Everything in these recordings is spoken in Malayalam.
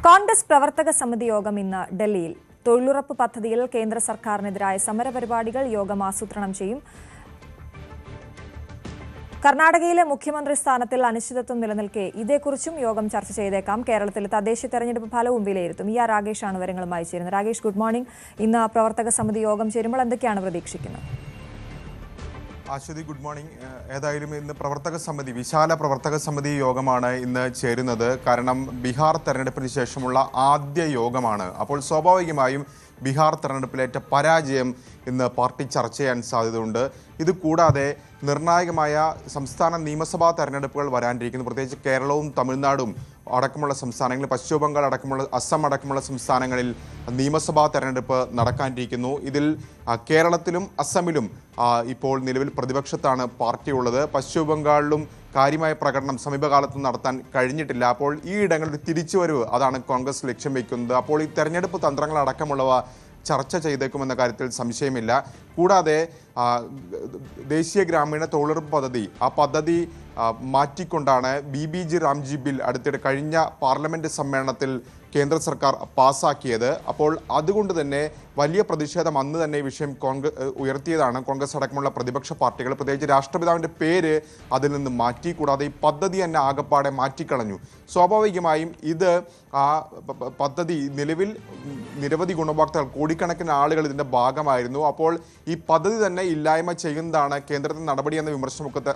കോൺഗ്രസ് പ്രവർത്തക സമിതി യോഗം ഇന്ന് ഡൽഹിയിൽ. തൊഴിലുറപ്പ് പദ്ധതിയിൽ കേന്ദ്ര സർക്കാരിനെതിരായ സമരപരിപാടികൾ യോഗം ആസൂത്രണം ചെയ്യും. കർണാടകയിലെ മുഖ്യമന്ത്രി സ്ഥാനത്തിൽ അനിശ്ചിതത്വം നിലനിൽക്കെ ഇതേക്കുറിച്ചും യോഗം ചർച്ച ചെയ്തേക്കാം. കേരളത്തിലെ തദ്ദേശ തെരഞ്ഞെടുപ്പ് ഫലവും വിലയിരുത്തും. രാകേഷാണ് വിവരങ്ങളുമായി ചേരുന്നത്. Rakesh, good morning. ഇന്ന് പ്രവർത്തക സമിതി യോഗം ചേരുമ്പോൾ എന്തൊക്കെയാണ് പ്രതീക്ഷിക്കുന്നത്? Aswathi, good morning. ഏതായാലും ഇന്ന് വിശാല പ്രവർത്തക സമിതി യോഗമാണ് ഇന്ന് ചേരുന്നത്. കാരണം ബീഹാർ തെരഞ്ഞെടുപ്പിന് ശേഷമുള്ള ആദ്യ യോഗമാണ്. അപ്പോൾ സ്വാഭാവികമായും ബീഹാർ തെരഞ്ഞെടുപ്പിലേറ്റ പരാജയം ഇന്ന് പാർട്ടി ചർച്ച ചെയ്യാൻ സാധ്യതയുണ്ട്. ഇത് കൂടാതെ നിർണായകമായ സംസ്ഥാന നിയമസഭാ തെരഞ്ഞെടുപ്പുകൾ വരാനിരിക്കുന്നു. പ്രത്യേകിച്ച് കേരളവും തമിഴ്നാടും അടക്കമുള്ള സംസ്ഥാനങ്ങളിൽ, പശ്ചിമ ബംഗാൾ അടക്കമുള്ള, അസം അടക്കമുള്ള സംസ്ഥാനങ്ങളിൽ നിയമസഭാ തെരഞ്ഞെടുപ്പ് നടക്കാനിരിക്കുന്നു. ഇതിൽ കേരളത്തിലും അസമിലും ഇപ്പോൾ നിലവിൽ പ്രതിപക്ഷത്താണ് പാർട്ടി ഉള്ളത്. പശ്ചിമ ബംഗാളിലും കാര്യമായ പ്രകടനം സമീപകാലത്ത് നടത്താൻ കഴിഞ്ഞിട്ടില്ല. അപ്പോൾ ഈ ഇടങ്ങളിൽ തിരിച്ചുവരവ് അതാണ് കോൺഗ്രസ് ലക്ഷ്യം വയ്ക്കുന്നത്. അപ്പോൾ ഈ തെരഞ്ഞെടുപ്പ് തന്ത്രങ്ങളടക്കമുള്ളവ ചർച്ച ചെയ്തേക്കുമെന്ന കാര്യത്തിൽ സംശയമില്ല. കൂടാതെ ദേശീയ ഗ്രാമീണ തൊഴിലുറപ്പ് പദ്ധതി, ആ പദ്ധതി മാറ്റിക്കൊണ്ടാണ് BBG റാംജി ബിൽ അടുത്തിടെ കഴിഞ്ഞ പാർലമെൻറ്റ് സമ്മേളനത്തിൽ കേന്ദ്ര സർക്കാർ പാസ്സാക്കിയത്. അപ്പോൾ അതുകൊണ്ട് തന്നെ വലിയ പ്രതിഷേധം അന്ന് തന്നെ ഈ വിഷയം ഉയർത്തിയതാണ് കോൺഗ്രസ് അടക്കമുള്ള പ്രതിപക്ഷ പാർട്ടികൾ. പ്രത്യേകിച്ച് രാഷ്ട്രപിതാവിൻ്റെ പേര് അതിൽ നിന്ന് മാറ്റി, കൂടാതെ ഈ പദ്ധതി തന്നെ ആകപ്പാടെ മാറ്റിക്കളഞ്ഞു. സ്വാഭാവികമായും ഇത് ആ പദ്ധതി നിലവിൽ നിരവധി ഗുണഭോക്താക്കൾ, കോടിക്കണക്കിന് ആളുകൾ ഇതിൻ്റെ ഭാഗമായിരുന്നു. അപ്പോൾ ഈ പദ്ധതി തന്നെ ഇല്ലായ്മ ചെയ്യുന്നതാണ് കേന്ദ്രത്തിൻ്റെ നടപടി എന്ന വിമർശനമൊക്കെ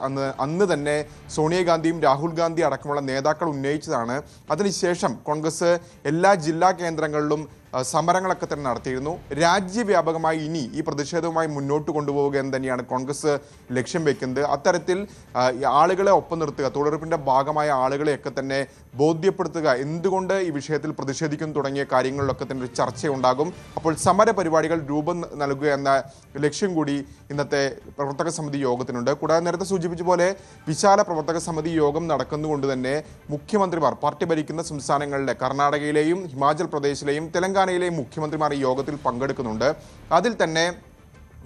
അന്ന് തന്നെ സോണിയാഗാന്ധിയും രാഹുൽ ഗാന്ധി അടക്കമുള്ള നേതാക്കൾ ഉന്നയിച്ചതാണ്. അതിനുശേഷം കോൺഗ്രസ് എല്ലാ ജില്ലാ കേന്ദ്രങ്ങളിലും സമരങ്ങളൊക്കെ തന്നെ നടത്തിയിരുന്നു. രാജ്യവ്യാപകമായി ഇനി ഈ പ്രതിഷേധവുമായി മുന്നോട്ട് കൊണ്ടുപോവുക എന്ന് തന്നെയാണ് കോൺഗ്രസ് ലക്ഷ്യം വെക്കുന്നത്. അത്തരത്തിൽ ആളുകളെ ഒപ്പം നിർത്തുക, തൊഴിലുറപ്പിൻ്റെ ഭാഗമായ ആളുകളെയൊക്കെ തന്നെ ബോധ്യപ്പെടുത്തുക, എന്തുകൊണ്ട് ഈ വിഷയത്തിൽ പ്രതിഷേധിക്കുന്നു തുടങ്ങിയ കാര്യങ്ങളിലൊക്കെ തന്നെ ഒരു ചർച്ചയുണ്ടാകും. അപ്പോൾ സമര പരിപാടികൾ രൂപം നൽകുക എന്ന ലക്ഷ്യം കൂടി ഇന്നത്തെ പ്രവർത്തക സമിതി യോഗത്തിനുണ്ട്. കൂടാതെ നേരത്തെ സൂചിപ്പിച്ച പോലെ വിശാല പ്രവർത്തക സമിതി യോഗം നടക്കുന്നതുകൊണ്ട് തന്നെ മുഖ്യമന്ത്രിമാർ, പാർട്ടി ഭരിക്കുന്ന സംസ്ഥാനങ്ങളിലെ കർണാടകയിലെയും ഹിമാചൽ പ്രദേശിലെയും തെലങ്കാനയിലെയും മുഖ്യമന്ത്രിമാർ ഈ യോഗത്തിൽ പങ്കെടുക്കുന്നുണ്ട്. അതിൽ തന്നെ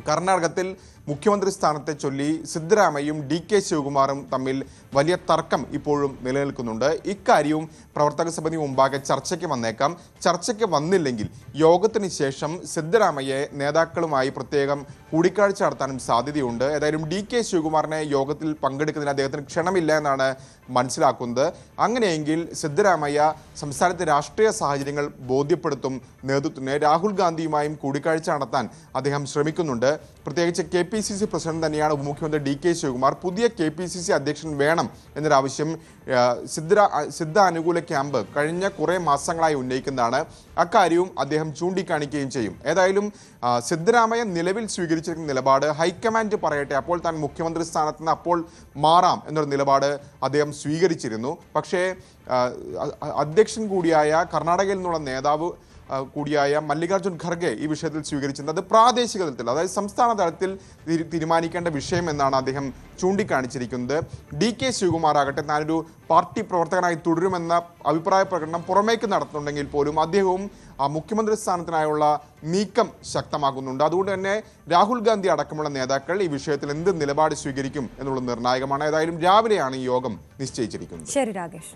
കർണാടകത്തിൽ മുഖ്യമന്ത്രി സ്ഥാനത്തെ ചൊല്ലി സിദ്ധരാമയ്യയും DK ശിവകുമാറും തമ്മിൽ വലിയ തർക്കം ഇപ്പോഴും നിലനിൽക്കുന്നുണ്ട്. ഇക്കാര്യവും പ്രവർത്തക സമിതി മുമ്പാകെ ചർച്ചയ്ക്ക് വന്നേക്കാം. ചർച്ചയ്ക്ക് വന്നില്ലെങ്കിൽ യോഗത്തിന് ശേഷം സിദ്ധരാമയ്യെ നേതാക്കളുമായി പ്രത്യേകം കൂടിക്കാഴ്ച നടത്താനും സാധ്യതയുണ്ട്. ഏതായാലും DK ശിവകുമാറിനെ യോഗത്തിൽ പങ്കെടുക്കുന്നതിന് അദ്ദേഹത്തിന് ക്ഷണമില്ല എന്നാണ് മനസ്സിലാക്കുന്നത്. അങ്ങനെയെങ്കിൽ സിദ്ധരാമയ്യ സംസ്ഥാനത്തെ രാഷ്ട്രീയ സാഹചര്യങ്ങൾ ബോധ്യപ്പെടുത്തും നേതൃത്വത്തിന്. രാഹുൽ ഗാന്ധിയുമായും കൂടിക്കാഴ്ച നടത്താൻ അദ്ദേഹം ശ്രമിക്കുന്നുണ്ട്. പ്രത്യേകിച്ച് KPCC പ്രസിഡന്റ് തന്നെയാണ് ഉപമുഖ്യമന്ത്രി DK ശിവകുമാർ. പുതിയ KPCC അധ്യക്ഷൻ വേണം എന്നൊരാവശ്യം സിദ്ധ അനുകൂല ക്യാമ്പ് കഴിഞ്ഞ കുറേ മാസങ്ങളായി ഉന്നയിക്കുന്നതാണ്. അക്കാര്യവും അദ്ദേഹം ചൂണ്ടിക്കാണിക്കുകയും ചെയ്യും. ഏതായാലും സിദ്ധരാമയ്യ നിലവിൽ സ്വീകരിച്ചിരിക്കുന്ന നിലപാട് ഹൈക്കമാൻഡ് പറയട്ടെ, അപ്പോൾ താൻ മുഖ്യമന്ത്രി സ്ഥാനത്ത് നിന്ന് അപ്പോൾ മാറാം എന്നൊരു നിലപാട് അദ്ദേഹം സ്വീകരിച്ചിരുന്നു. പക്ഷേ അധ്യക്ഷൻ കൂടിയായ കർണാടകയിൽ നിന്നുള്ള നേതാവ് കൂടിയായ മല്ലികാർജ്ജുൻ ഖർഗെ ഈ വിഷയത്തിൽ സ്വീകരിച്ചിരുന്നത് പ്രാദേശിക തലത്തിൽ, അതായത് സംസ്ഥാന തലത്തിൽ തീരുമാനിക്കേണ്ട വിഷയം എന്നാണ് അദ്ദേഹം ചൂണ്ടിക്കാണിച്ചിരിക്കുന്നത്. DK ശിവകുമാർ ആകട്ടെ താനൊരു പാർട്ടി പ്രവർത്തകനായി തുടരുമെന്ന അഭിപ്രായ പ്രകടനം പുറമേക്ക് നടത്തുന്നുണ്ടെങ്കിൽ പോലും അദ്ദേഹവും മുഖ്യമന്ത്രി സ്ഥാനത്തിനായുള്ള നീക്കം ശക്തമാക്കുന്നുണ്ട്. അതുകൊണ്ട് തന്നെ രാഹുൽ ഗാന്ധി അടക്കമുള്ള നേതാക്കൾ ഈ വിഷയത്തിൽ എന്ത് നിലപാട് സ്വീകരിക്കും എന്നുള്ളത് നിർണായകമാണ്. ഏതായാലും രാവിലെയാണ് ഈ യോഗം നിശ്ചയിച്ചിരിക്കുന്നത്. ശരി രാകേഷ്.